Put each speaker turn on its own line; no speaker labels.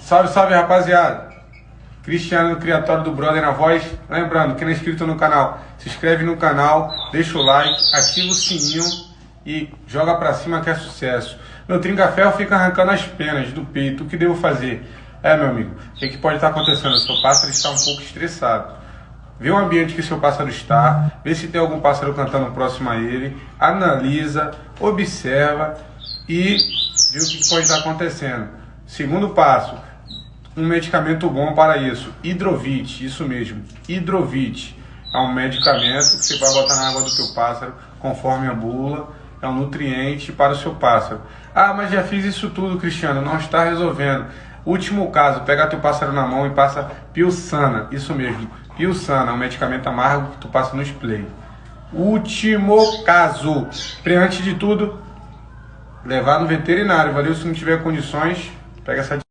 Salve, salve, rapaziada. Cristiano do Criatório do Brother na voz. Lembrando, quem não é inscrito no canal, se inscreve no canal, deixa o like, ativa o sininho e joga pra cima que é sucesso. Meu trinca-ferro fica arrancando as penas do peito. O que devo fazer? Meu amigo, o que pode estar acontecendo? O seu pássaro está um pouco estressado. Vê o ambiente que seu pássaro está, vê se tem algum pássaro cantando próximo a ele, analisa, observa e vê o que pode estar acontecendo. Segundo passo, um medicamento bom para isso, Hidrovit, isso mesmo, Hidrovit. É um medicamento que você vai botar na água do teu pássaro, conforme a bula, é um nutriente para o seu pássaro. Mas já fiz isso tudo, Cristiano, não está resolvendo. Último caso, pega teu pássaro na mão e passa Piosana, isso mesmo, Piosana, é um medicamento amargo que tu passa no spray. Último caso, antes de tudo, levar no veterinário, valeu? Se não tiver condições, pega essa